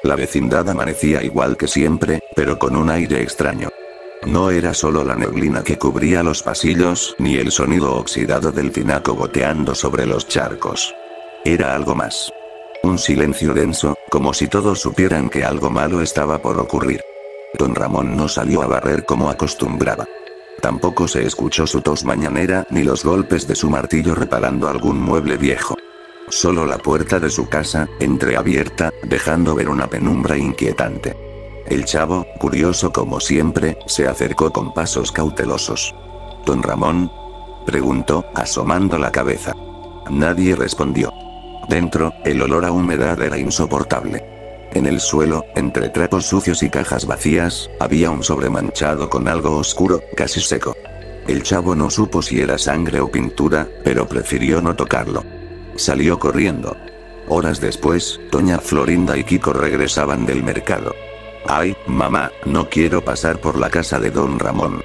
La vecindad amanecía igual que siempre, pero con un aire extraño. No era solo la neblina que cubría los pasillos, ni el sonido oxidado del tinaco goteando sobre los charcos. Era algo más. Un silencio denso, como si todos supieran que algo malo estaba por ocurrir. Don Ramón no salió a barrer como acostumbraba. Tampoco se escuchó su tos mañanera ni los golpes de su martillo reparando algún mueble viejo. Solo la puerta de su casa, entreabierta, dejando ver una penumbra inquietante. El chavo, curioso como siempre, se acercó con pasos cautelosos. ¿Don Ramón?, preguntó, asomando la cabeza. Nadie respondió. Dentro, el olor a humedad era insoportable. En el suelo, entre trapos sucios y cajas vacías, había un sobre manchado con algo oscuro, casi seco. El chavo no supo si era sangre o pintura, pero prefirió no tocarlo. Salió corriendo. Horas después, doña Florinda y Kiko regresaban del mercado. «Ay, mamá, no quiero pasar por la casa de don Ramón.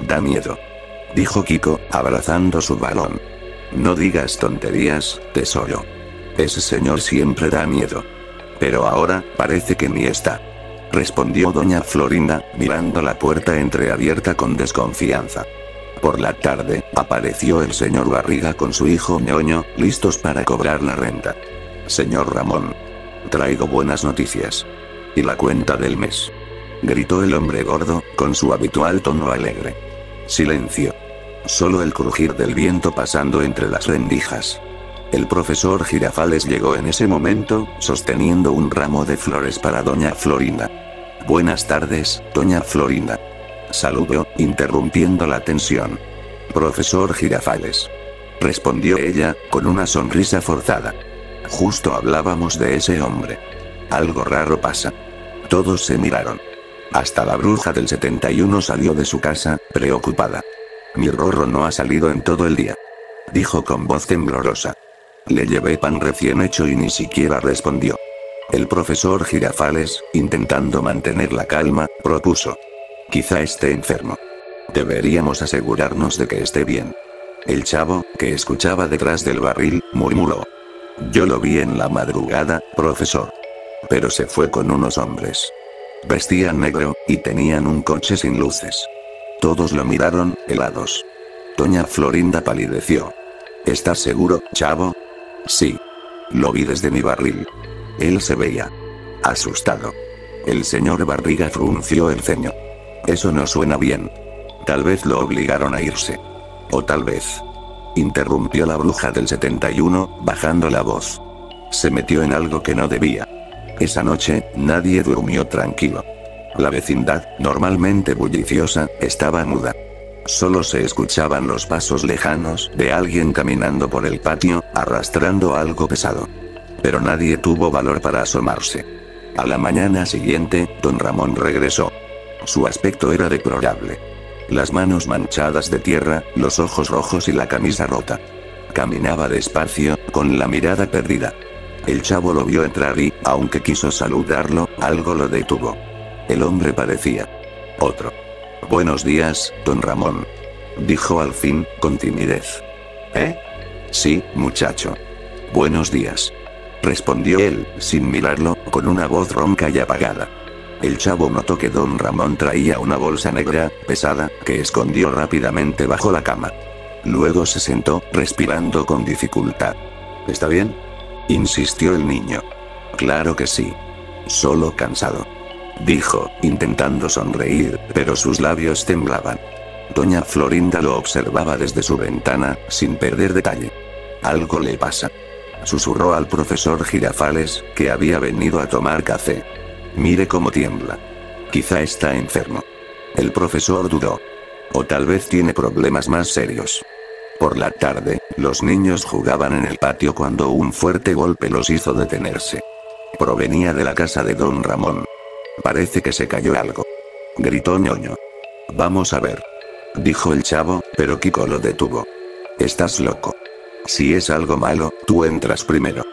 Da miedo», dijo Kiko, abrazando su balón. «No digas tonterías, tesoro. Ese señor siempre da miedo. Pero ahora, parece que ni está», respondió doña Florinda, mirando la puerta entreabierta con desconfianza. Por la tarde, apareció el señor Barriga con su hijo Ñoño, listos para cobrar la renta. «Señor Ramón, traigo buenas noticias. Y la cuenta del mes», gritó el hombre gordo, con su habitual tono alegre. Silencio. Solo el crujir del viento pasando entre las rendijas. El profesor Girafales llegó en ese momento, sosteniendo un ramo de flores para doña Florinda. «Buenas tardes, doña Florinda», saludó, interrumpiendo la tensión. «Profesor Girafales», respondió ella, con una sonrisa forzada. «Justo hablábamos de ese hombre. Algo raro pasa». Todos se miraron. Hasta la bruja del 71 salió de su casa, preocupada. «Mi Rorro no ha salido en todo el día», dijo con voz temblorosa. «Le llevé pan recién hecho y ni siquiera respondió». El profesor Girafales, intentando mantener la calma, propuso. «Quizá esté enfermo. Deberíamos asegurarnos de que esté bien». El chavo, que escuchaba detrás del barril, murmuró. «Yo lo vi en la madrugada, profesor. Pero se fue con unos hombres. Vestían negro, y tenían un coche sin luces». Todos lo miraron, helados. Doña Florinda palideció. «¿Estás seguro, chavo?». «Sí. Lo vi desde mi barril». Él se veía asustado. El señor Barriga frunció el ceño. «Eso no suena bien. Tal vez lo obligaron a irse». «O tal vez», interrumpió la bruja del 71, bajando la voz. «Se metió en algo que no debía». Esa noche, nadie durmió tranquilo. La vecindad, normalmente bulliciosa, estaba muda. Solo se escuchaban los pasos lejanos de alguien caminando por el patio, arrastrando algo pesado. Pero nadie tuvo valor para asomarse. A la mañana siguiente, don Ramón regresó. Su aspecto era deplorable. Las manos manchadas de tierra, los ojos rojos y la camisa rota. Caminaba despacio, con la mirada perdida. El chavo lo vio entrar y, aunque quiso saludarlo, algo lo detuvo. El hombre parecía otro. «Buenos días, don Ramón», dijo al fin, con timidez. «¿Eh?» «Sí, muchacho. Buenos días», respondió él, sin mirarlo, con una voz ronca y apagada. El chavo notó que don Ramón traía una bolsa negra, pesada, que escondió rápidamente bajo la cama. Luego se sentó, respirando con dificultad. «¿Está bien?», insistió el niño. «Claro que sí. Solo cansado», dijo, intentando sonreír, pero sus labios temblaban. Doña Florinda lo observaba desde su ventana, sin perder detalle. «Algo le pasa», susurró al profesor Girafales, que había venido a tomar café. «Mire cómo tiembla. Quizá está enfermo». El profesor dudó. «O tal vez tiene problemas más serios». Por la tarde, los niños jugaban en el patio cuando un fuerte golpe los hizo detenerse. Provenía de la casa de don Ramón. «Parece que se cayó algo», gritó Ñoño. «Vamos a ver», dijo el chavo, pero Kiko lo detuvo. «Estás loco. Si es algo malo, tú entras primero».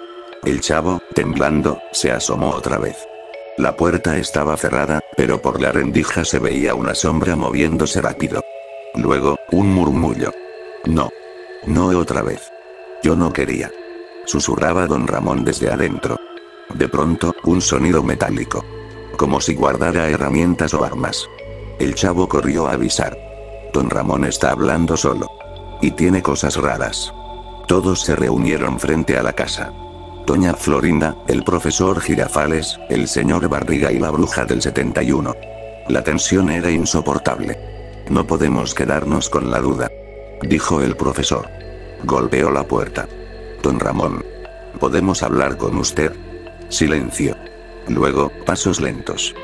El chavo, temblando, se asomó otra vez. La puerta estaba cerrada, pero por la rendija se veía una sombra moviéndose rápido. Luego, un murmullo. «No. No otra vez. Yo no quería», susurraba don Ramón desde adentro. De pronto, un sonido metálico. Como si guardara herramientas o armas. El chavo corrió a avisar. Don Ramón está hablando solo. Y tiene cosas raras. Todos se reunieron frente a la casa. Doña Florinda, el profesor Girafales, el señor Barriga y la bruja del 71. La tensión era insoportable. No podemos quedarnos con la duda, dijo el profesor. Golpeó la puerta. Don Ramón. ¿Podemos hablar con usted? Silencio. Luego, pasos lentos.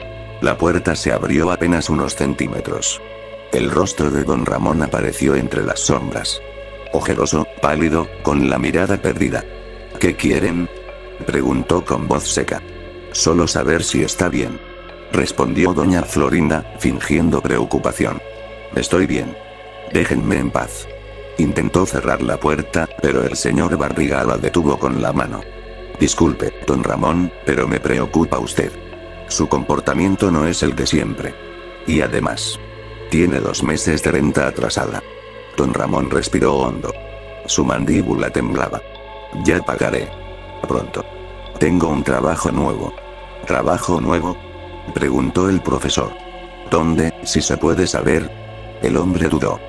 La puerta se abrió apenas unos centímetros. El rostro de don Ramón apareció entre las sombras. Ojeroso, pálido, con la mirada perdida. ¿Qué quieren? Preguntó con voz seca. Solo saber si está bien. Respondió doña Florinda, fingiendo preocupación. Estoy bien. Déjenme en paz. Intentó cerrar la puerta, pero el señor Barriga la detuvo con la mano. Disculpe, don Ramón, pero me preocupa usted. Su comportamiento no es el de siempre. Y además, tiene 2 meses de renta atrasada. Don Ramón respiró hondo. Su mandíbula temblaba. Ya pagaré. Pronto. Tengo un trabajo nuevo. ¿Trabajo nuevo? Preguntó el profesor. ¿Dónde, si se puede saber? El hombre dudó.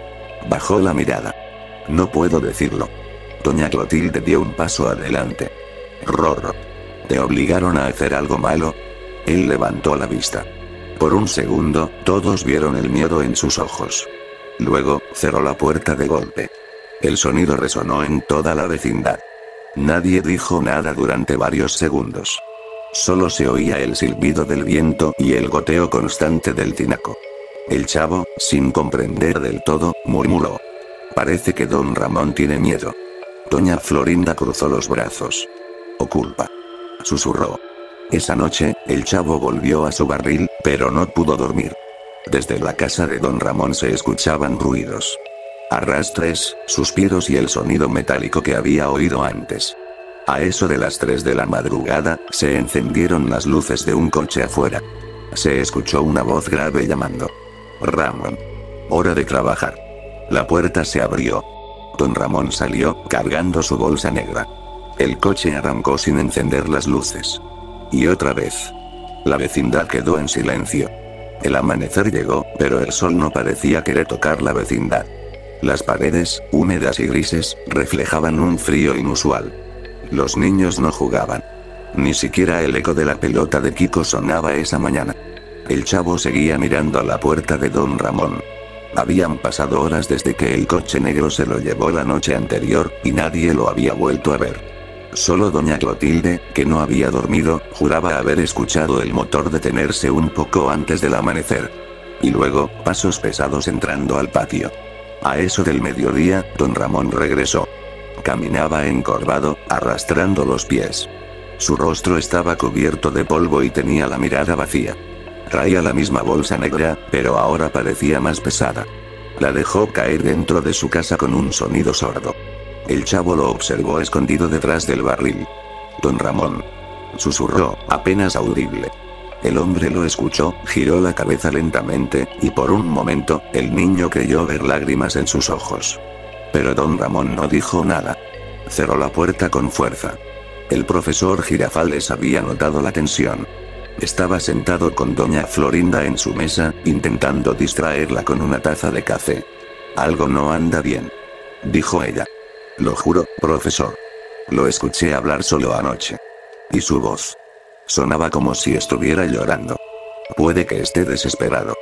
Bajó la mirada. No puedo decirlo. Doña Clotilde dio un paso adelante. Rorro. ¿Te obligaron a hacer algo malo? Él levantó la vista. Por un segundo, todos vieron el miedo en sus ojos. Luego, cerró la puerta de golpe. El sonido resonó en toda la vecindad. Nadie dijo nada durante varios segundos. Solo se oía el silbido del viento y el goteo constante del tinaco. El chavo, sin comprender del todo, murmuró. Parece que don Ramón tiene miedo. Doña Florinda cruzó los brazos. «O culpa», susurró. Esa noche, el chavo volvió a su barril, pero no pudo dormir. Desde la casa de don Ramón se escuchaban ruidos. Arrastres, suspiros y el sonido metálico que había oído antes. A eso de las 3 de la madrugada, se encendieron las luces de un coche afuera. Se escuchó una voz grave llamando. «Ramón. Hora de trabajar». La puerta se abrió. Don Ramón salió, cargando su bolsa negra. El coche arrancó sin encender las luces. Y otra vez. La vecindad quedó en silencio. El amanecer llegó, pero el sol no parecía querer tocar la vecindad. Las paredes, húmedas y grises, reflejaban un frío inusual. Los niños no jugaban. Ni siquiera el eco de la pelota de Kiko sonaba esa mañana. El chavo seguía mirando a la puerta de don Ramón. Habían pasado horas desde que el coche negro se lo llevó la noche anterior, y nadie lo había vuelto a ver. Solo doña Clotilde, que no había dormido, juraba haber escuchado el motor detenerse un poco antes del amanecer. Y luego, pasos pesados entrando al patio. A eso del mediodía, don Ramón regresó. Caminaba encorvado, arrastrando los pies. Su rostro estaba cubierto de polvo y tenía la mirada vacía. Traía la misma bolsa negra, pero ahora parecía más pesada. La dejó caer dentro de su casa con un sonido sordo. El chavo lo observó escondido detrás del barril. Don Ramón. Susurró, apenas audible. El hombre lo escuchó, giró la cabeza lentamente, y por un momento, el niño creyó ver lágrimas en sus ojos. Pero don Ramón no dijo nada. Cerró la puerta con fuerza. El profesor Girafales había notado la tensión. Estaba sentado con doña Florinda en su mesa, intentando distraerla con una taza de café. Algo no anda bien, dijo ella. Lo juro, profesor. Lo escuché hablar solo anoche. Y su voz sonaba como si estuviera llorando. Puede que esté desesperado.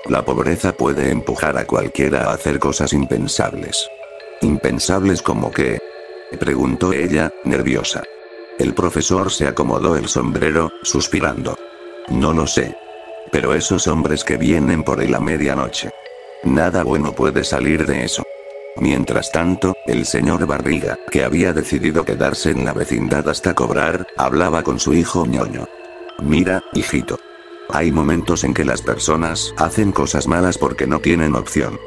La pobreza puede empujar a cualquiera a hacer cosas impensables. ¿Impensables como qué?, preguntó ella, nerviosa. El profesor se acomodó el sombrero, suspirando. No lo sé. Pero esos hombres que vienen por ahí a medianoche. Nada bueno puede salir de eso. Mientras tanto, el señor Barriga, que había decidido quedarse en la vecindad hasta cobrar, hablaba con su hijo ñoño. Mira, hijito. Hay momentos en que las personas hacen cosas malas porque no tienen opción.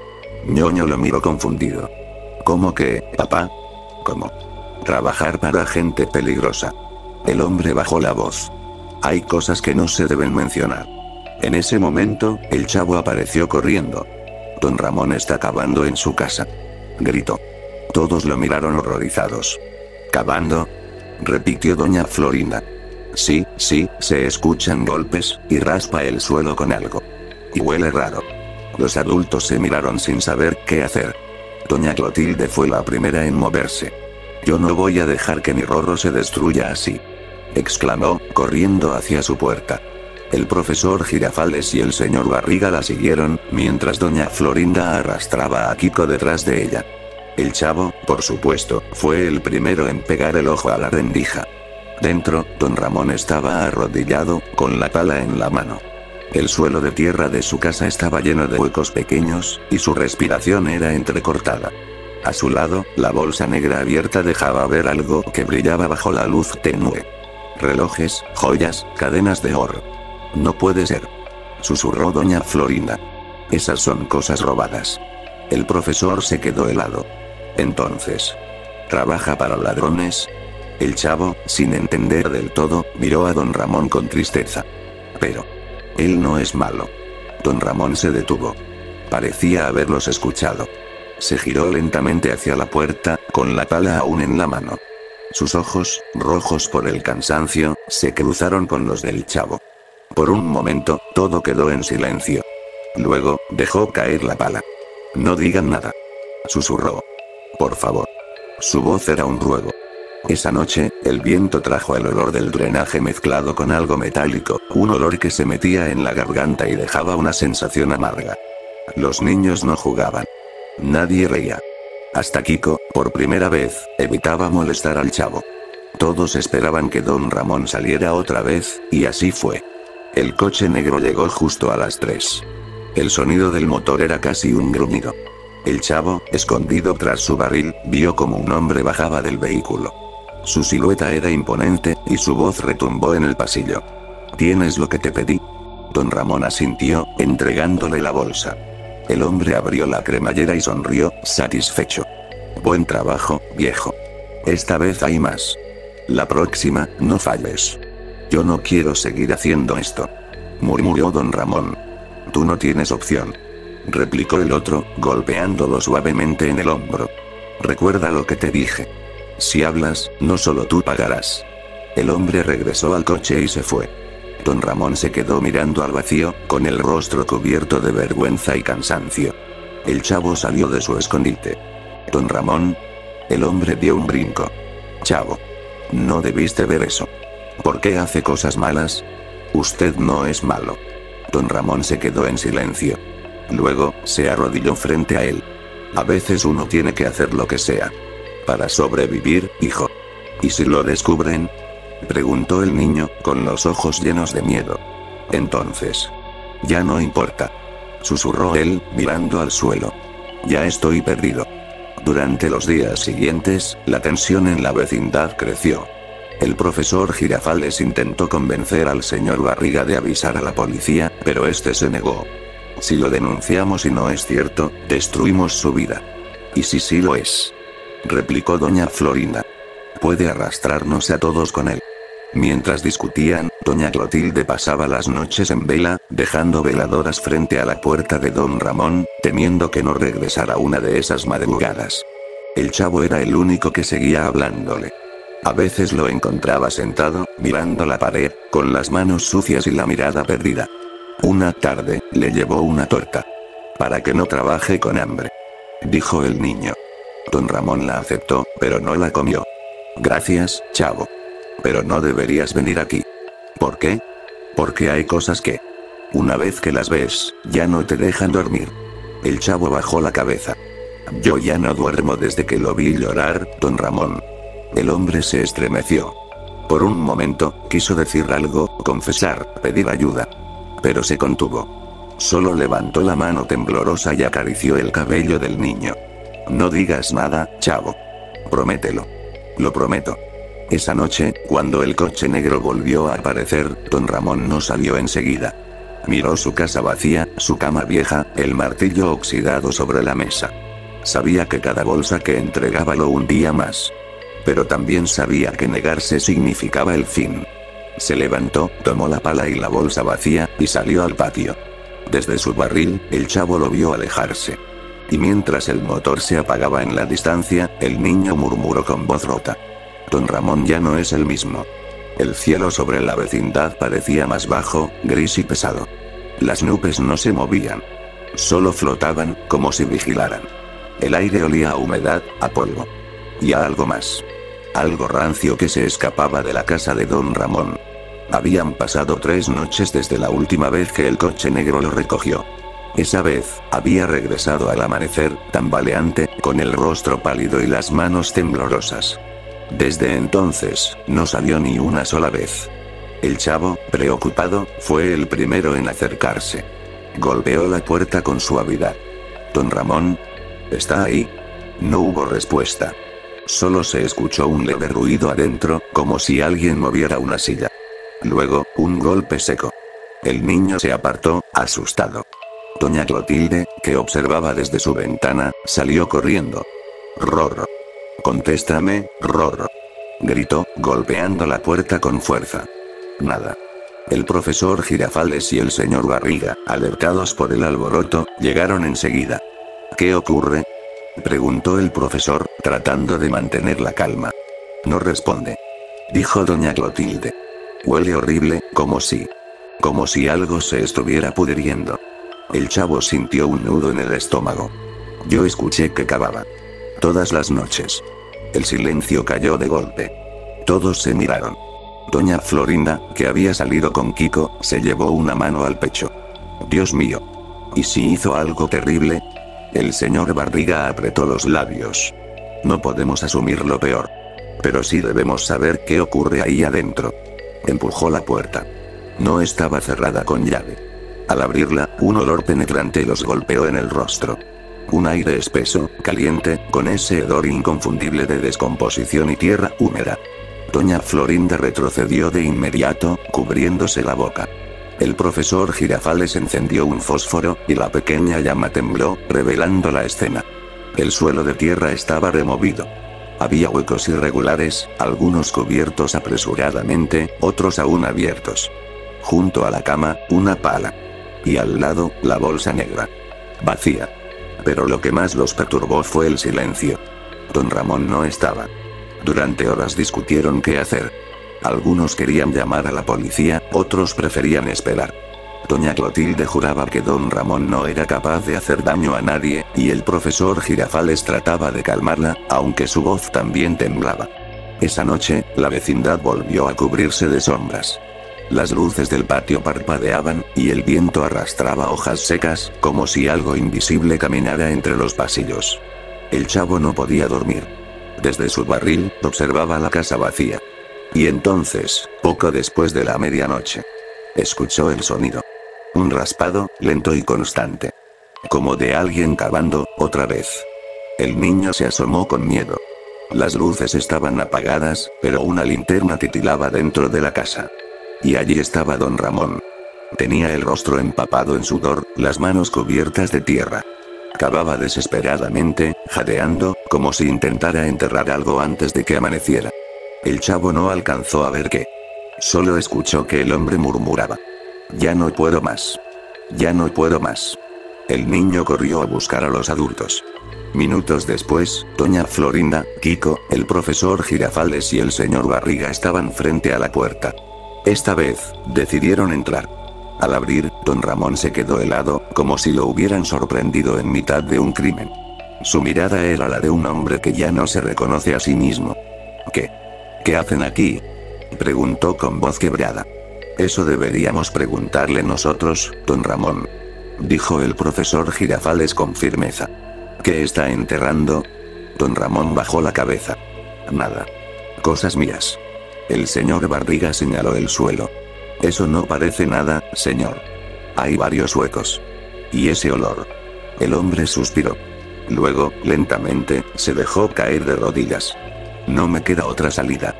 ñoño lo miró confundido. ¿Cómo que, papá? ¿Cómo? Trabajar para gente peligrosa. El hombre bajó la voz. Hay cosas que no se deben mencionar. En ese momento, el chavo apareció corriendo. Don Ramón está cavando en su casa, gritó. Todos lo miraron horrorizados. ¿Cavando?, repitió doña Florinda. Sí, se escuchan golpes, y raspa el suelo con algo. Y huele raro. Los adultos se miraron sin saber qué hacer. Doña Clotilde fue la primera en moverse. Yo no voy a dejar que mi Rorro se destruya así, exclamó, corriendo hacia su puerta. El profesor Girafales y el señor Barriga la siguieron, mientras doña Florinda arrastraba a Kiko detrás de ella. El chavo, por supuesto, fue el primero en pegar el ojo a la rendija. Dentro, don Ramón estaba arrodillado, con la pala en la mano. El suelo de tierra de su casa estaba lleno de huecos pequeños, y su respiración era entrecortada. A su lado, la bolsa negra abierta dejaba ver algo que brillaba bajo la luz tenue. Relojes, joyas, cadenas de oro. No puede ser, susurró doña Florinda. Esas son cosas robadas. El profesor se quedó helado. Entonces, ¿trabaja para ladrones? El chavo, sin entender del todo, miró a don Ramón con tristeza. Pero él no es malo. Don Ramón se detuvo. Parecía haberlos escuchado. Se giró lentamente hacia la puerta, con la pala aún en la mano. Sus ojos, rojos por el cansancio, se cruzaron con los del chavo. Por un momento, todo quedó en silencio. Luego, dejó caer la pala. No digan nada, susurró. Por favor. Su voz era un ruego. Esa noche, el viento trajo el olor del drenaje mezclado con algo metálico, un olor que se metía en la garganta y dejaba una sensación amarga. Los niños no jugaban. Nadie reía. Hasta Kiko, por primera vez, evitaba molestar al chavo. Todos esperaban que don Ramón saliera otra vez, y así fue. El coche negro llegó justo a las 3. El sonido del motor era casi un gruñido. El chavo, escondido tras su barril, vio como un hombre bajaba del vehículo. Su silueta era imponente, y su voz retumbó en el pasillo. ¿Tienes lo que te pedí? Don Ramón asintió, entregándole la bolsa. El hombre abrió la cremallera y sonrió, satisfecho. Buen trabajo, viejo. Esta vez hay más. La próxima, no falles. Yo no quiero seguir haciendo esto, murmuró don Ramón. Tú no tienes opción, replicó el otro, golpeándolo suavemente en el hombro. Recuerda lo que te dije. Si hablas, no solo tú pagarás. El hombre regresó al coche y se fue. Don Ramón se quedó mirando al vacío, con el rostro cubierto de vergüenza y cansancio. El chavo salió de su escondite. Don Ramón. El hombre dio un brinco. Chavo. No debiste ver eso. ¿Por qué hace cosas malas? Usted no es malo. Don Ramón se quedó en silencio. Luego, se arrodilló frente a él. A veces uno tiene que hacer lo que sea para sobrevivir, hijo. ¿Y si lo descubren? Preguntó el niño, con los ojos llenos de miedo. Entonces, ya no importa, susurró él, mirando al suelo. Ya estoy perdido. Durante los días siguientes, la tensión en la vecindad creció. El profesor Girafales intentó convencer al señor Barriga de avisar a la policía, pero este se negó. Si lo denunciamos y no es cierto, destruimos su vida. ¿Y si sí lo es?, replicó doña Florinda. Puede arrastrarnos a todos con él. Mientras discutían, doña Clotilde pasaba las noches en vela, dejando veladoras frente a la puerta de don Ramón, temiendo que no regresara una de esas madrugadas. El chavo era el único que seguía hablándole. A veces lo encontraba sentado, mirando la pared, con las manos sucias y la mirada perdida. Una tarde, le llevó una torta. Para que no trabaje con hambre, dijo el niño. Don Ramón la aceptó, pero no la comió. Gracias, chavo. Pero no deberías venir aquí. ¿Por qué? Porque hay cosas que, una vez que las ves, ya no te dejan dormir. El chavo bajó la cabeza. Yo ya no duermo desde que lo vi llorar, don Ramón. El hombre se estremeció. Por un momento, quiso decir algo, confesar, pedir ayuda. Pero se contuvo. Solo levantó la mano temblorosa y acarició el cabello del niño. No digas nada, chavo. Promételo. Lo prometo. Esa noche, cuando el coche negro volvió a aparecer, don Ramón no salió enseguida. Miró su casa vacía, su cama vieja, el martillo oxidado sobre la mesa. Sabía que cada bolsa que entregaba lo hundía más. Pero también sabía que negarse significaba el fin. Se levantó, tomó la pala y la bolsa vacía, y salió al patio. Desde su barril, el chavo lo vio alejarse. Y mientras el motor se apagaba en la distancia, el niño murmuró con voz rota. Don Ramón ya no es el mismo. El cielo sobre la vecindad parecía más bajo, gris y pesado. Las nubes no se movían. Solo flotaban, como si vigilaran. El aire olía a humedad, a polvo. Y a algo más. Algo rancio que se escapaba de la casa de don Ramón. Habían pasado 3 noches desde la última vez que el coche negro lo recogió. Esa vez, había regresado al amanecer, tambaleante, con el rostro pálido y las manos temblorosas. Desde entonces, no salió ni una sola vez. El chavo, preocupado, fue el primero en acercarse. Golpeó la puerta con suavidad. «Don Ramón, ¿está ahí?». No hubo respuesta. Solo se escuchó un leve ruido adentro, como si alguien moviera una silla. Luego, un golpe seco. El niño se apartó, asustado. Doña Clotilde, que observaba desde su ventana, salió corriendo. «Rorro. Contéstame, Rorro», gritó, golpeando la puerta con fuerza. Nada. El profesor Girafales y el señor Barriga, alertados por el alboroto, llegaron enseguida. «¿Qué ocurre?», preguntó el profesor, tratando de mantener la calma. «No responde», dijo doña Clotilde. «Huele horrible, como si algo se estuviera pudriendo». El chavo sintió un nudo en el estómago. «Yo escuché que cavaba. Todas las noches». El silencio cayó de golpe. Todos se miraron. Doña Florinda, que había salido con Kiko, se llevó una mano al pecho. «Dios mío. ¿Y si hizo algo terrible?». El señor Barriga apretó los labios. «No podemos asumir lo peor. Pero sí debemos saber qué ocurre ahí adentro». Empujó la puerta. No estaba cerrada con llave. Al abrirla, un olor penetrante los golpeó en el rostro. Un aire espeso, caliente, con ese hedor inconfundible de descomposición y tierra húmeda. Doña Florinda retrocedió de inmediato, cubriéndose la boca. El profesor Girafales encendió un fósforo, y la pequeña llama tembló, revelando la escena. El suelo de tierra estaba removido. Había huecos irregulares, algunos cubiertos apresuradamente, otros aún abiertos. Junto a la cama, una pala. Y al lado, la bolsa negra. Vacía. Pero lo que más los perturbó fue el silencio. Don Ramón no estaba. Durante horas discutieron qué hacer. Algunos querían llamar a la policía, otros preferían esperar. Doña Clotilde juraba que don Ramón no era capaz de hacer daño a nadie, y el profesor Girafales trataba de calmarla, aunque su voz también temblaba. Esa noche, la vecindad volvió a cubrirse de sombras. Las luces del patio parpadeaban, y el viento arrastraba hojas secas, como si algo invisible caminara entre los pasillos. El chavo no podía dormir. Desde su barril, observaba la casa vacía. Y entonces, poco después de la medianoche, escuchó el sonido. Un raspado, lento y constante. Como de alguien cavando, otra vez. El niño se asomó con miedo. Las luces estaban apagadas, pero una linterna titilaba dentro de la casa. Y allí estaba don Ramón. Tenía el rostro empapado en sudor, las manos cubiertas de tierra. Cavaba desesperadamente, jadeando, como si intentara enterrar algo antes de que amaneciera. El chavo no alcanzó a ver qué. Solo escuchó que el hombre murmuraba: «Ya no puedo más. Ya no puedo más». El niño corrió a buscar a los adultos. Minutos después, doña Florinda, Kiko, el profesor Girafales y el señor Barriga estaban frente a la puerta. Esta vez, decidieron entrar. Al abrir, don Ramón se quedó helado, como si lo hubieran sorprendido en mitad de un crimen. Su mirada era la de un hombre que ya no se reconoce a sí mismo. ¿Qué hacen aquí?», preguntó con voz quebrada. «Eso deberíamos preguntarle nosotros, don Ramón», dijo el profesor Girafales con firmeza. «¿Qué está enterrando?». Don Ramón bajó la cabeza. «Nada. Cosas mías». El señor Barriga señaló el suelo. «Eso no parece nada, señor. Hay varios huecos. Y ese olor». El hombre suspiró. Luego, lentamente, se dejó caer de rodillas. «No me queda otra salida»,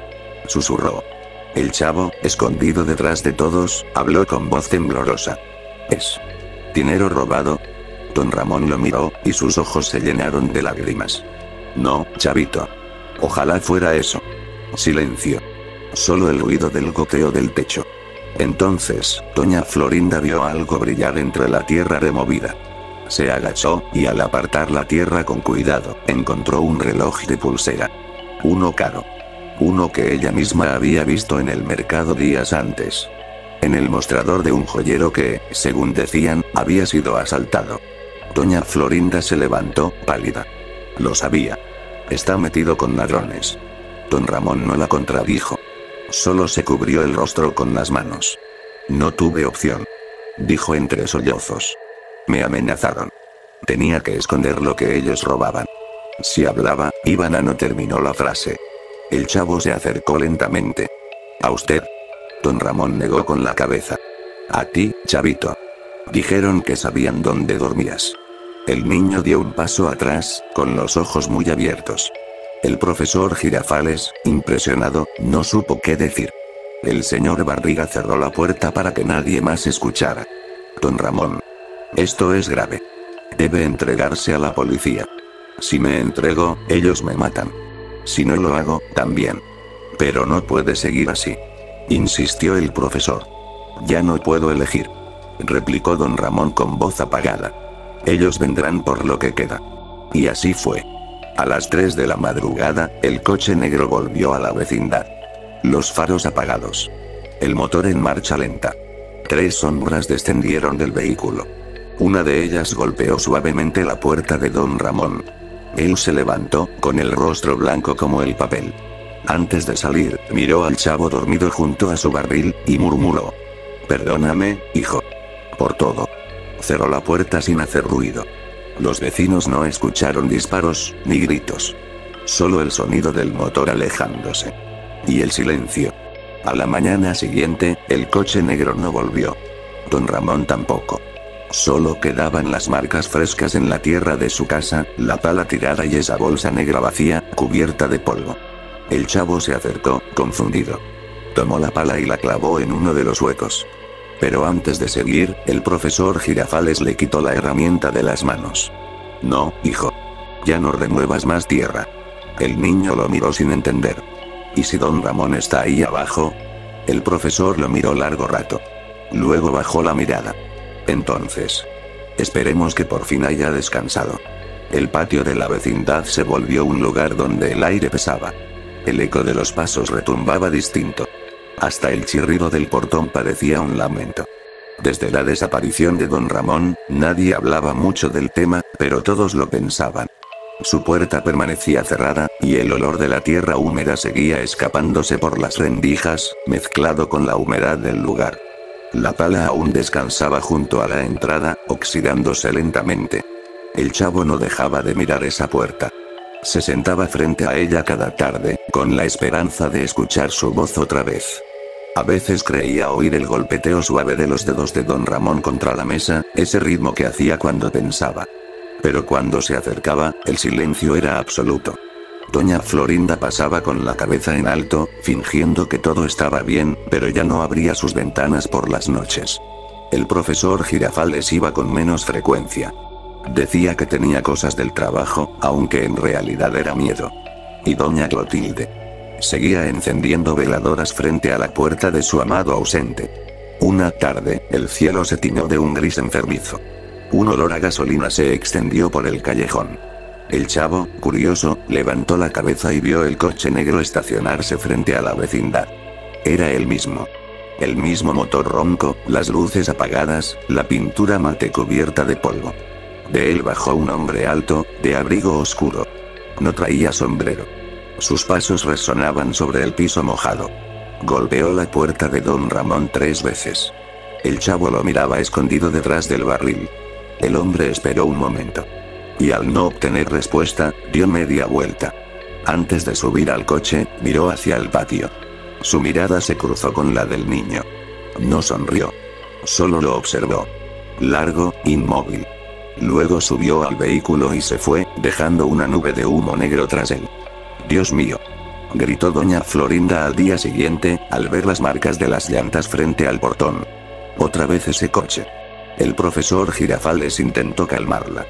susurró. El chavo, escondido detrás de todos, habló con voz temblorosa. «¿Es dinero robado?». Don Ramón lo miró, y sus ojos se llenaron de lágrimas. «No, chavito. Ojalá fuera eso». Silencio. Solo el ruido del goteo del techo. Entonces, doña Florinda vio algo brillar entre la tierra removida. Se agachó, y al apartar la tierra con cuidado, encontró un reloj de pulsera. Uno caro. Uno que ella misma había visto en el mercado días antes. En el mostrador de un joyero que, según decían, había sido asaltado. Doña Florinda se levantó, pálida. Lo sabía. Está metido con ladrones. Don Ramón no la contradijo. Solo se cubrió el rostro con las manos. No tuve opción. Dijo entre sollozos. Me amenazaron. Tenía que esconder lo que ellos robaban. Si hablaba, Ivana no terminó la frase. El chavo se acercó lentamente. ¿A usted? Don Ramón negó con la cabeza. A ti, chavito. Dijeron que sabían dónde dormías. El niño dio un paso atrás, con los ojos muy abiertos. El profesor Girafales, impresionado, no supo qué decir. El señor Barriga cerró la puerta para que nadie más escuchara. Don Ramón. Esto es grave. Debe entregarse a la policía. Si me entrego, ellos me matan. Si no lo hago, también. Pero no puede seguir así. Insistió el profesor. Ya no puedo elegir. Replicó don Ramón con voz apagada. Ellos vendrán por lo que queda. Y así fue. A las 3 de la madrugada, el coche negro volvió a la vecindad. Los faros apagados. El motor en marcha lenta. 3 sombras descendieron del vehículo. Una de ellas golpeó suavemente la puerta de don Ramón. Él se levantó, con el rostro blanco como el papel. Antes de salir, miró al chavo dormido junto a su barril, y murmuró. Perdóname, hijo. Por todo. Cerró la puerta sin hacer ruido. Los vecinos no escucharon disparos, ni gritos. Solo el sonido del motor alejándose. Y el silencio. A la mañana siguiente, el coche negro no volvió. Don Ramón tampoco. Solo quedaban las marcas frescas en la tierra de su casa, la pala tirada y esa bolsa negra vacía, cubierta de polvo. El chavo se acercó, confundido. Tomó la pala y la clavó en uno de los huecos. Pero antes de seguir, el profesor Girafales le quitó la herramienta de las manos. No, hijo. Ya no remuevas más tierra. El niño lo miró sin entender. ¿Y si don Ramón está ahí abajo? El profesor lo miró largo rato. Luego bajó la mirada. Entonces. Esperemos que por fin haya descansado. El patio de la vecindad se volvió un lugar donde el aire pesaba. El eco de los pasos retumbaba distinto. Hasta el chirrido del portón parecía un lamento. Desde la desaparición de don Ramón, nadie hablaba mucho del tema, pero todos lo pensaban. Su puerta permanecía cerrada, y el olor de la tierra húmeda seguía escapándose por las rendijas, mezclado con la humedad del lugar. La pala aún descansaba junto a la entrada, oxidándose lentamente. El chavo no dejaba de mirar esa puerta. Se sentaba frente a ella cada tarde, con la esperanza de escuchar su voz otra vez. A veces creía oír el golpeteo suave de los dedos de don Ramón contra la mesa, ese ritmo que hacía cuando pensaba. Pero cuando se acercaba, el silencio era absoluto. Doña Florinda pasaba con la cabeza en alto, fingiendo que todo estaba bien, pero ya no abría sus ventanas por las noches. El profesor Girafales iba con menos frecuencia. Decía que tenía cosas del trabajo, aunque en realidad era miedo. Y doña Clotilde seguía encendiendo veladoras frente a la puerta de su amado ausente. Una tarde, el cielo se tiñó de un gris enfermizo. Un olor a gasolina se extendió por el callejón. El chavo, curioso, levantó la cabeza y vio el coche negro estacionarse frente a la vecindad. Era el mismo. El mismo motor ronco, las luces apagadas, la pintura mate cubierta de polvo. De él bajó un hombre alto, de abrigo oscuro. No traía sombrero. Sus pasos resonaban sobre el piso mojado. Golpeó la puerta de don Ramón 3 veces. El chavo lo miraba escondido detrás del barril. El hombre esperó un momento. Y al no obtener respuesta, dio media vuelta. Antes de subir al coche, miró hacia el patio. Su mirada se cruzó con la del niño. No sonrió. Solo lo observó. Largo, inmóvil. Luego subió al vehículo y se fue, dejando una nube de humo negro tras él. «Dios mío», gritó doña Florinda al día siguiente, al ver las marcas de las llantas frente al portón. Otra vez ese coche. El profesor Girafales intentó calmarla.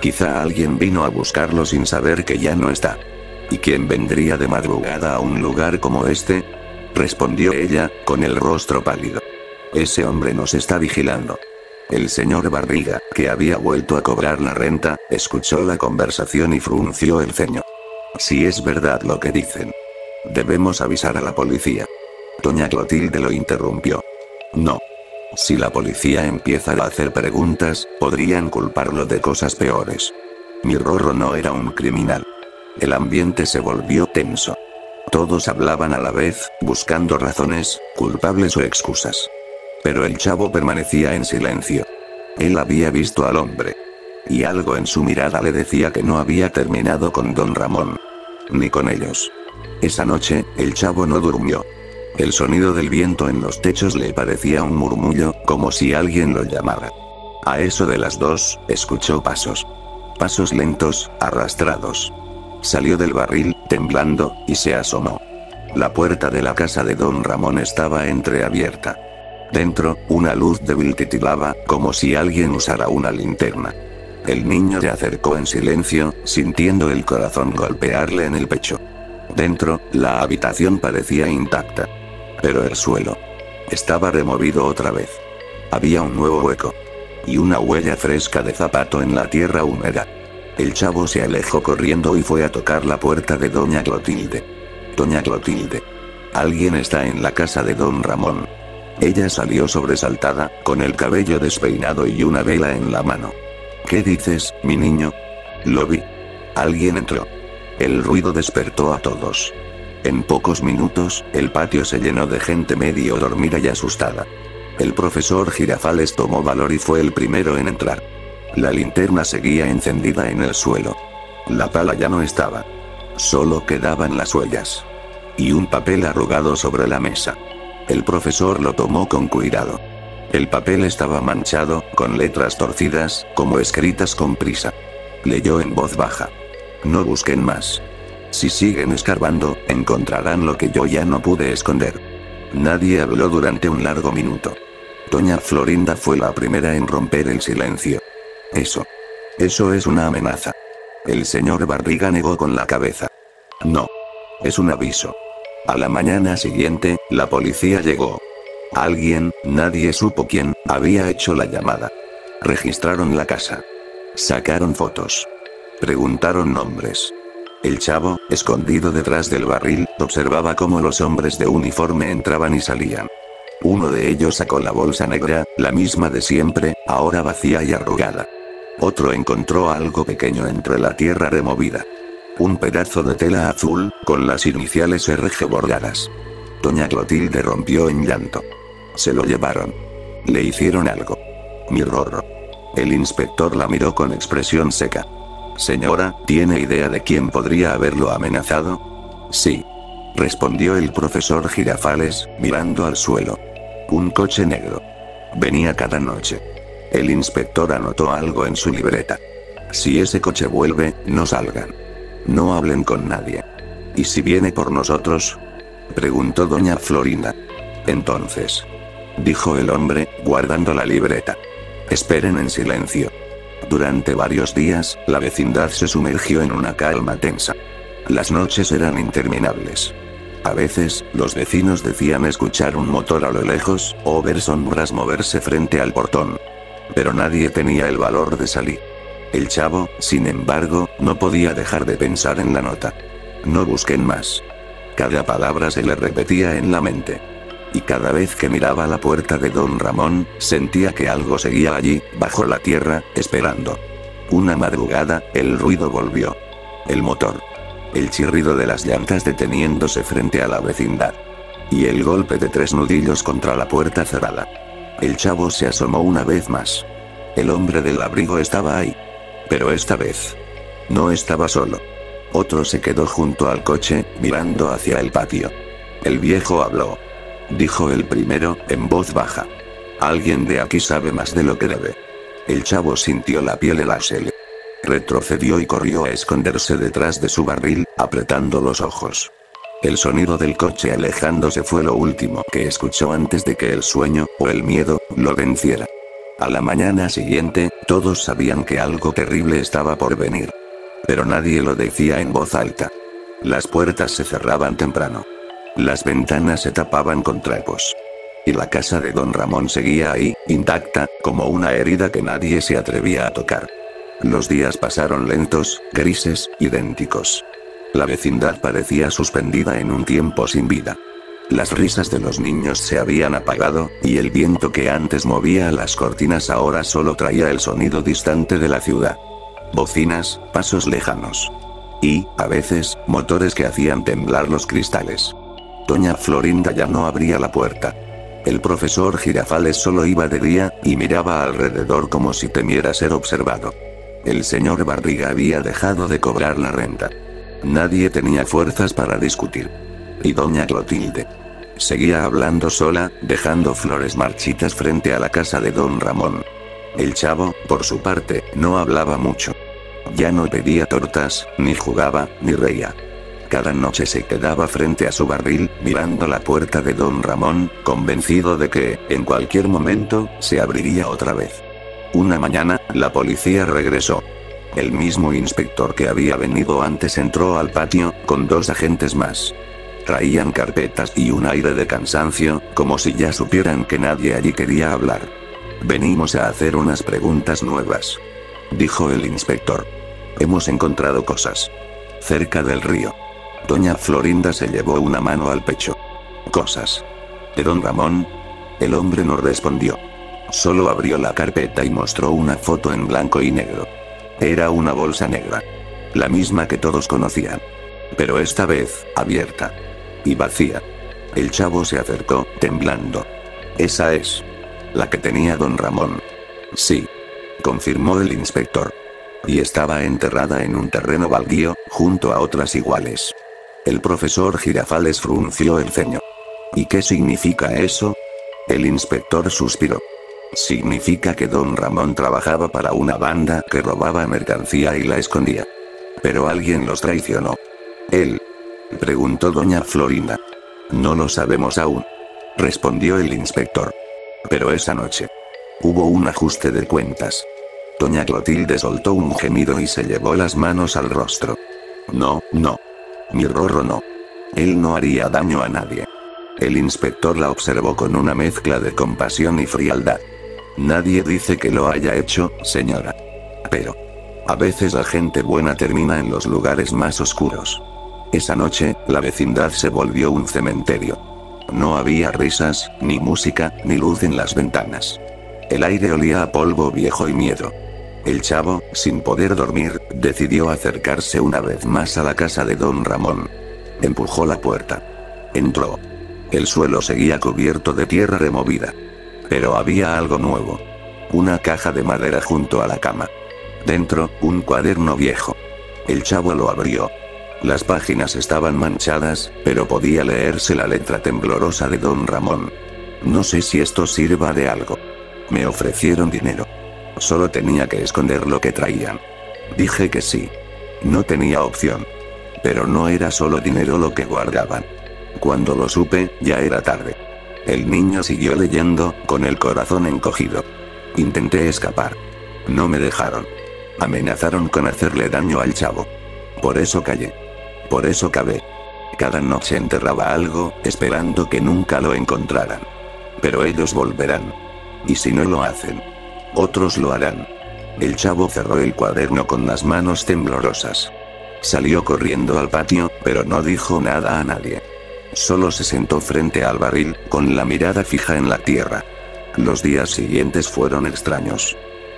Quizá alguien vino a buscarlo sin saber que ya no está. ¿Y quién vendría de madrugada a un lugar como este?, respondió ella, con el rostro pálido. Ese hombre nos está vigilando. El señor Barriga, que había vuelto a cobrar la renta, escuchó la conversación y frunció el ceño. Si es verdad lo que dicen. Debemos avisar a la policía. Doña Clotilde lo interrumpió. No. Si la policía empieza a hacer preguntas, podrían culparlo de cosas peores. Mi Rorro no era un criminal. El ambiente se volvió tenso. Todos hablaban a la vez, buscando razones, culpables o excusas. Pero el chavo permanecía en silencio. Él había visto al hombre. Y algo en su mirada le decía que no había terminado con don Ramón. Ni con ellos. Esa noche, el chavo no durmió. El sonido del viento en los techos le parecía un murmullo, como si alguien lo llamara. A eso de las 2, escuchó pasos. Pasos lentos, arrastrados. Salió del barril, temblando, y se asomó. La puerta de la casa de don Ramón estaba entreabierta. Dentro, una luz débil titilaba, como si alguien usara una linterna. El niño se acercó en silencio, sintiendo el corazón golpearle en el pecho. Dentro, la habitación parecía intacta. Pero el suelo estaba removido otra vez. Había un nuevo hueco. Y una huella fresca de zapato en la tierra húmeda. El chavo se alejó corriendo y fue a tocar la puerta de doña Clotilde. Doña Clotilde. Alguien está en la casa de don Ramón. Ella salió sobresaltada, con el cabello despeinado y una vela en la mano. ¿Qué dices, mi niño? Lo vi. Alguien entró. El ruido despertó a todos. En pocos minutos, el patio se llenó de gente medio dormida y asustada. El profesor Girafales tomó valor y fue el primero en entrar. La linterna seguía encendida en el suelo. La pala ya no estaba. Solo quedaban las huellas. Y un papel arrugado sobre la mesa. El profesor lo tomó con cuidado. El papel estaba manchado, con letras torcidas, como escritas con prisa. Leyó en voz baja. No busquen más. Si siguen escarbando, encontrarán lo que yo ya no pude esconder. Nadie habló durante un largo minuto. Doña Florinda fue la primera en romper el silencio. Eso es una amenaza. El señor Barriga negó con la cabeza. No. Es un aviso. A la mañana siguiente, la policía llegó. Alguien, nadie supo quién, había hecho la llamada. Registraron la casa. Sacaron fotos. Preguntaron nombres. El chavo, escondido detrás del barril, observaba cómo los hombres de uniforme entraban y salían. Uno de ellos sacó la bolsa negra, la misma de siempre, ahora vacía y arrugada. Otro encontró algo pequeño entre la tierra removida. Un pedazo de tela azul, con las iniciales RG bordadas. Doña Clotilde rompió en llanto. Se lo llevaron. Le hicieron algo. Mi Rorro. El inspector la miró con expresión seca. Señora, ¿tiene idea de quién podría haberlo amenazado? Sí. Respondió el profesor Girafales, mirando al suelo. Un coche negro. Venía cada noche. El inspector anotó algo en su libreta. Si ese coche vuelve, no salgan. No hablen con nadie. ¿Y si viene por nosotros? Preguntó doña Florinda. Entonces. Dijo el hombre, guardando la libreta. Esperen en silencio. Durante varios días, la vecindad se sumergió en una calma tensa. Las noches eran interminables. A veces, los vecinos decían escuchar un motor a lo lejos, o ver sombras moverse frente al portón. Pero nadie tenía el valor de salir. El chavo, sin embargo, no podía dejar de pensar en la nota. No busquen más. Cada palabra se le repetía en la mente. Y cada vez que miraba la puerta de don Ramón, sentía que algo seguía allí, bajo la tierra, esperando. Una madrugada, el ruido volvió. El motor. El chirrido de las llantas deteniéndose frente a la vecindad. Y el golpe de 3 nudillos contra la puerta cerrada. El chavo se asomó una vez más. El hombre del abrigo estaba ahí. Pero esta vez. No estaba solo. Otro se quedó junto al coche, mirando hacia el patio. El viejo habló. Dijo el primero, en voz baja. Alguien de aquí sabe más de lo que debe. El chavo sintió la piel helársele. Retrocedió y corrió a esconderse detrás de su barril, apretando los ojos. El sonido del coche alejándose fue lo último que escuchó antes de que el sueño, o el miedo, lo venciera. A la mañana siguiente, todos sabían que algo terrible estaba por venir. Pero nadie lo decía en voz alta. Las puertas se cerraban temprano. Las ventanas se tapaban con trapos. Y la casa de don Ramón seguía ahí, intacta, como una herida que nadie se atrevía a tocar. Los días pasaron lentos, grises, idénticos. La vecindad parecía suspendida en un tiempo sin vida. Las risas de los niños se habían apagado, y el viento que antes movía las cortinas ahora solo traía el sonido distante de la ciudad. Bocinas, pasos lejanos. Y, a veces, motores que hacían temblar los cristales. Doña Florinda ya no abría la puerta. El profesor Girafales solo iba de día, y miraba alrededor como si temiera ser observado. El señor Barriga había dejado de cobrar la renta. Nadie tenía fuerzas para discutir. Y doña Clotilde seguía hablando sola, dejando flores marchitas frente a la casa de don Ramón. El chavo, por su parte, no hablaba mucho. Ya no pedía tortas, ni jugaba, ni reía. Cada noche se quedaba frente a su barril, mirando la puerta de don Ramón, convencido de que, en cualquier momento, se abriría otra vez. Una mañana, la policía regresó. El mismo inspector que había venido antes entró al patio, con 2 agentes más. Traían carpetas y un aire de cansancio, como si ya supieran que nadie allí quería hablar. «Venimos a hacer unas preguntas nuevas», dijo el inspector. «Hemos encontrado cosas cerca del río». Doña Florinda se llevó una mano al pecho. «¿Cosas de don Ramón?». El hombre no respondió. Solo abrió la carpeta y mostró una foto en blanco y negro. Era una bolsa negra. La misma que todos conocían. Pero esta vez, abierta. Y vacía. El chavo se acercó, temblando. «Esa es la que tenía don Ramón». «Sí», confirmó el inspector. «Y estaba enterrada en un terreno baldío, junto a otras iguales». El profesor Girafales frunció el ceño. «¿Y qué significa eso?». El inspector suspiró. «Significa que don Ramón trabajaba para una banda que robaba mercancía y la escondía. Pero alguien los traicionó». «¿Él?», preguntó doña Florinda. «No lo sabemos aún», respondió el inspector. «Pero esa noche hubo un ajuste de cuentas». Doña Clotilde soltó un gemido y se llevó las manos al rostro. «No, no. Mi Rorro no. Él no haría daño a nadie». El inspector la observó con una mezcla de compasión y frialdad. «Nadie dice que lo haya hecho, señora. Pero a veces la gente buena termina en los lugares más oscuros». Esa noche, la vecindad se volvió un cementerio. No había risas, ni música, ni luz en las ventanas. El aire olía a polvo viejo y miedo. El chavo, sin poder dormir, decidió acercarse una vez más a la casa de don Ramón. Empujó la puerta. Entró. El suelo seguía cubierto de tierra removida. Pero había algo nuevo. Una caja de madera junto a la cama. Dentro, un cuaderno viejo. El chavo lo abrió. Las páginas estaban manchadas, pero podía leerse la letra temblorosa de don Ramón. «No sé si esto sirva de algo. Me ofrecieron dinero. Solo tenía que esconder lo que traían. Dije que sí. No tenía opción. Pero no era solo dinero lo que guardaban. Cuando lo supe, ya era tarde». El niño siguió leyendo, con el corazón encogido. «Intenté escapar. No me dejaron. Amenazaron con hacerle daño al chavo. Por eso callé. Por eso cavé. Cada noche enterraba algo, esperando que nunca lo encontraran. Pero ellos volverán. Y si no lo hacen, otros lo harán». El chavo cerró el cuaderno con las manos temblorosas. Salió corriendo al patio, pero no dijo nada a nadie. Solo se sentó frente al barril, con la mirada fija en la tierra. Los días siguientes fueron extraños.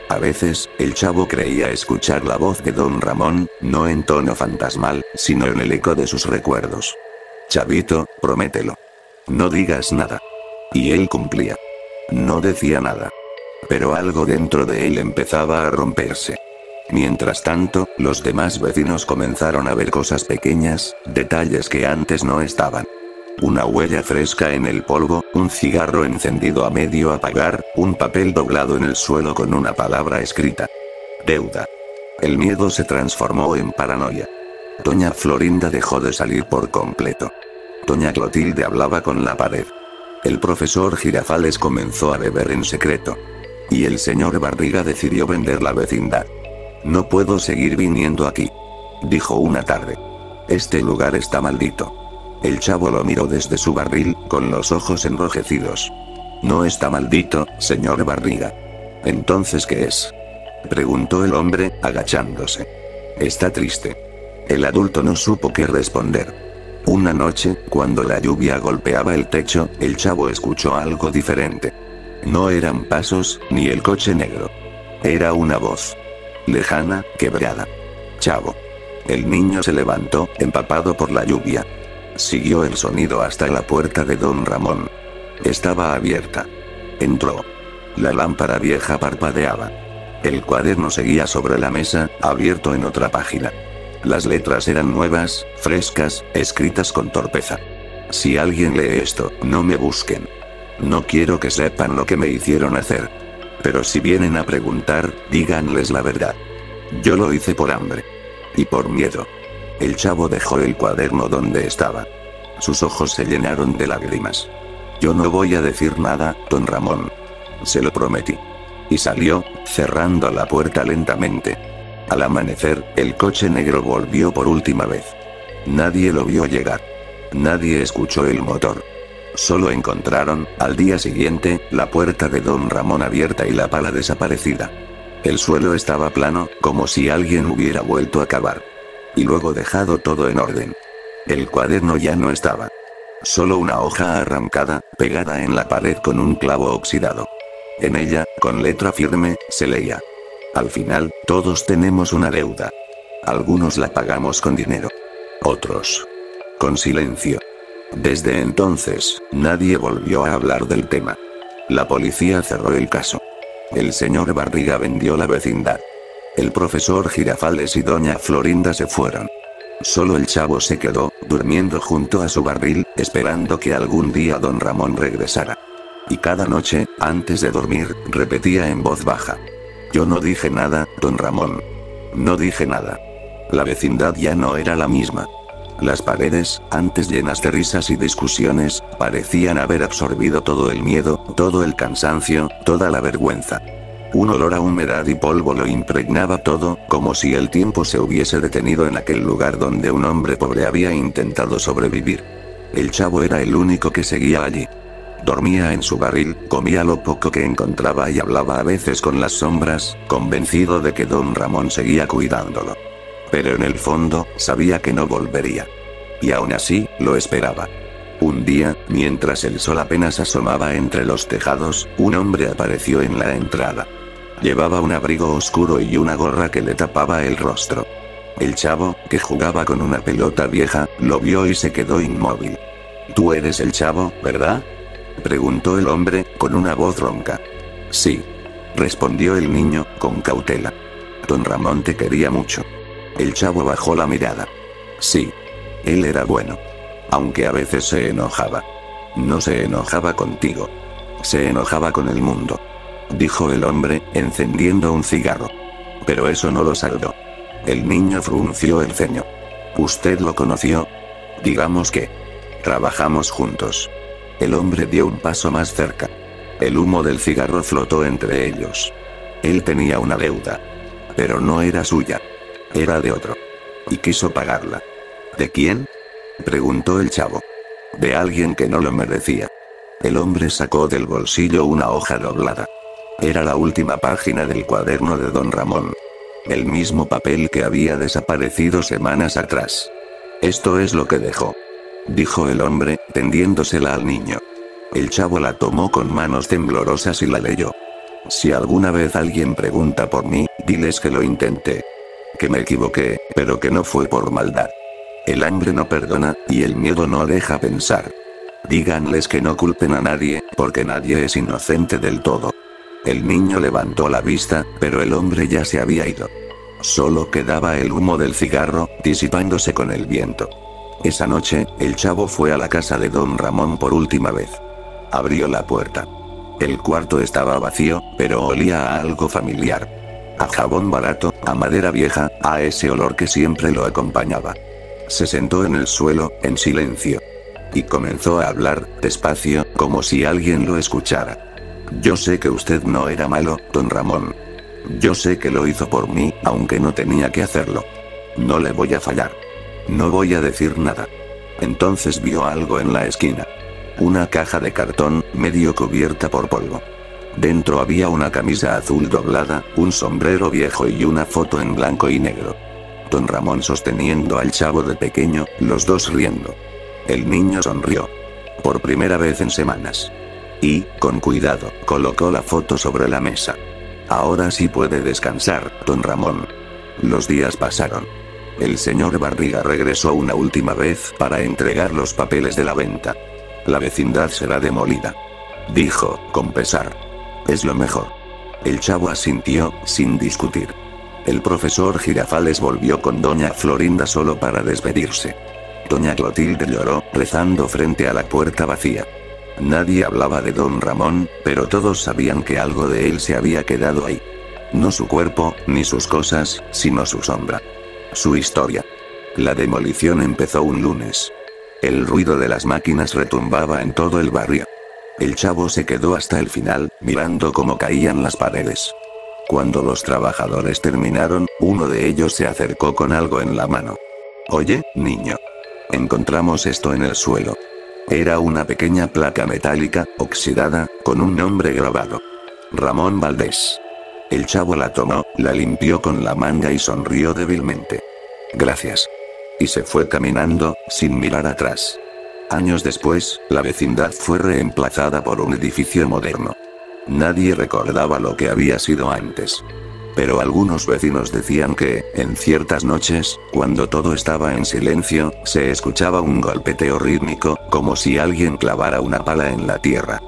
A veces, el chavo creía escuchar la voz de don Ramón, no en tono fantasmal, sino en el eco de sus recuerdos. «Chavito, promételo. No digas nada». Y él cumplía. No decía nada. Pero algo dentro de él empezaba a romperse. Mientras tanto, los demás vecinos comenzaron a ver cosas pequeñas, detalles que antes no estaban. Una huella fresca en el polvo, un cigarro encendido a medio apagar, un papel doblado en el suelo con una palabra escrita. Deuda. El miedo se transformó en paranoia. Doña Florinda dejó de salir por completo. Doña Clotilde hablaba con la pared. El profesor Girafales comenzó a beber en secreto. Y el señor Barriga decidió vender la vecindad. «No puedo seguir viniendo aquí», dijo una tarde. «Este lugar está maldito». El chavo lo miró desde su barril, con los ojos enrojecidos. «No está maldito, señor Barriga». «¿Entonces qué es?», preguntó el hombre, agachándose. «Está triste». El adulto no supo qué responder. Una noche, cuando la lluvia golpeaba el techo, el chavo escuchó algo diferente. No eran pasos, ni el coche negro. Era una voz. Lejana, quebrada. Chavo. El niño se levantó, empapado por la lluvia. Siguió el sonido hasta la puerta de don Ramón. Estaba abierta. Entró. La lámpara vieja parpadeaba. El cuaderno seguía sobre la mesa, abierto en otra página. Las letras eran nuevas, frescas, escritas con torpeza. Si alguien lee esto, no me busquen. No quiero que sepan lo que me hicieron hacer. Pero si vienen a preguntar, díganles la verdad. Yo lo hice por hambre. Y por miedo. El chavo dejó el cuaderno donde estaba. Sus ojos se llenaron de lágrimas. Yo no voy a decir nada, don Ramón. Se lo prometí. Y salió, cerrando la puerta lentamente. Al amanecer, el coche negro volvió por última vez. Nadie lo vio llegar. Nadie escuchó el motor. Solo encontraron, al día siguiente, la puerta de don Ramón abierta y la pala desaparecida. El suelo estaba plano, como si alguien hubiera vuelto a cavar. Y luego dejado todo en orden. El cuaderno ya no estaba. Solo una hoja arrancada, pegada en la pared con un clavo oxidado. En ella, con letra firme, se leía: al final, todos tenemos una deuda. Algunos la pagamos con dinero. Otros con silencio. Desde entonces, nadie volvió a hablar del tema. La policía cerró el caso. El señor Barriga vendió la vecindad. El profesor Girafales y doña Florinda se fueron. Solo el chavo se quedó, durmiendo junto a su barril, esperando que algún día don Ramón regresara. Y cada noche, antes de dormir, repetía en voz baja: yo no dije nada, don Ramón. No dije nada. La vecindad ya no era la misma. Las paredes, antes llenas de risas y discusiones, parecían haber absorbido todo el miedo, todo el cansancio, toda la vergüenza. Un olor a humedad y polvo lo impregnaba todo, como si el tiempo se hubiese detenido en aquel lugar donde un hombre pobre había intentado sobrevivir. El chavo era el único que seguía allí. Dormía en su barril, comía lo poco que encontraba y hablaba a veces con las sombras, convencido de que don Ramón seguía cuidándolo. Pero en el fondo, sabía que no volvería. Y aún así, lo esperaba. Un día, mientras el sol apenas asomaba entre los tejados, un hombre apareció en la entrada. Llevaba un abrigo oscuro y una gorra que le tapaba el rostro. El chavo, que jugaba con una pelota vieja, lo vio y se quedó inmóvil. «¿Tú eres el chavo, verdad?», preguntó el hombre, con una voz ronca. «Sí», respondió el niño, con cautela. «Don Ramón te quería mucho». El chavo bajó la mirada. «Sí. Él era bueno. Aunque a veces se enojaba. No se enojaba contigo. Se enojaba con el mundo», dijo el hombre, encendiendo un cigarro. Pero eso no lo saldó. El niño frunció el ceño. «¿Usted lo conoció?». «Digamos que trabajamos juntos». El hombre dio un paso más cerca. El humo del cigarro flotó entre ellos. Él tenía una deuda. Pero no era suya. Era de otro. Y quiso pagarla. ¿De quién?, preguntó el chavo. De alguien que no lo merecía. El hombre sacó del bolsillo una hoja doblada. Era la última página del cuaderno de don Ramón. El mismo papel que había desaparecido semanas atrás. «Esto es lo que dejó», dijo el hombre, tendiéndosela al niño. El chavo la tomó con manos temblorosas y la leyó. «Si alguna vez alguien pregunta por mí, diles que lo intenté. Que me equivoqué, pero que no fue por maldad. El hambre no perdona, y el miedo no deja pensar. Díganles que no culpen a nadie, porque nadie es inocente del todo». El niño levantó la vista, pero el hombre ya se había ido. Solo quedaba el humo del cigarro, disipándose con el viento. Esa noche, el chavo fue a la casa de don Ramón por última vez. Abrió la puerta. El cuarto estaba vacío, pero olía a algo familiar. A jabón barato, a madera vieja, a ese olor que siempre lo acompañaba. Se sentó en el suelo, en silencio. Y comenzó a hablar, despacio, como si alguien lo escuchara. «Yo sé que usted no era malo, don Ramón. Yo sé que lo hizo por mí, aunque no tenía que hacerlo. No le voy a fallar. No voy a decir nada». Entonces vio algo en la esquina. Una caja de cartón, medio cubierta por polvo. Dentro había una camisa azul doblada, un sombrero viejo y una foto en blanco y negro. don Ramón sosteniendo al chavo de pequeño, los dos riendo. El niño sonrió. Por primera vez en semanas. Y, con cuidado, colocó la foto sobre la mesa. Ahora sí puede descansar, don Ramón. Los días pasaron. El señor Barriga regresó una última vez para entregar los papeles de la venta. La vecindad será demolida. Dijo, con pesar. Es lo mejor. El chavo asintió, sin discutir. El profesor Girafales volvió con doña Florinda solo para despedirse. Doña Clotilde lloró, rezando frente a la puerta vacía. Nadie hablaba de don Ramón, pero todos sabían que algo de él se había quedado ahí. No su cuerpo, ni sus cosas, sino su sombra. Su historia. La demolición empezó un lunes. El ruido de las máquinas retumbaba en todo el barrio. El chavo se quedó hasta el final, mirando cómo caían las paredes. Cuando los trabajadores terminaron, uno de ellos se acercó con algo en la mano. Oye, niño. Encontramos esto en el suelo. Era una pequeña placa metálica, oxidada, con un nombre grabado. Ramón Valdés. El chavo la tomó, la limpió con la manga y sonrió débilmente. Gracias. Y se fue caminando, sin mirar atrás. Años después, la vecindad fue reemplazada por un edificio moderno. Nadie recordaba lo que había sido antes. Pero algunos vecinos decían que, en ciertas noches, cuando todo estaba en silencio, se escuchaba un golpeteo rítmico, como si alguien clavara una pala en la tierra.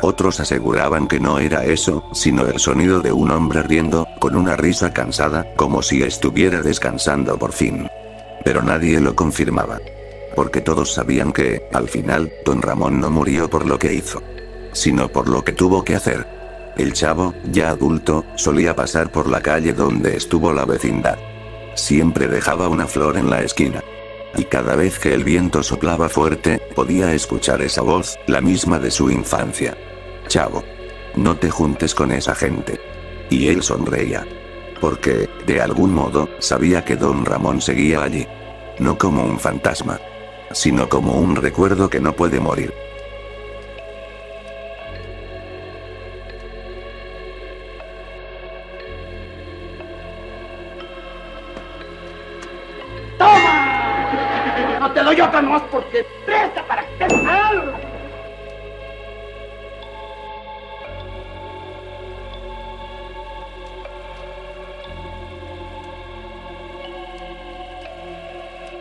Otros aseguraban que no era eso, sino el sonido de un hombre riendo, con una risa cansada, como si estuviera descansando por fin. Pero nadie lo confirmaba. Porque todos sabían que, al final, don Ramón no murió por lo que hizo, sino por lo que tuvo que hacer. El chavo, ya adulto, solía pasar por la calle donde estuvo la vecindad. Siempre dejaba una flor en la esquina. Y cada vez que el viento soplaba fuerte, podía escuchar esa voz, la misma de su infancia. Chavo. No te juntes con esa gente. Y él sonreía. Porque, de algún modo, sabía que don Ramón seguía allí. No como un fantasma, sino como un recuerdo que no puede morir. ¡Toma! No te doy otra nomás porque presta para que te salga.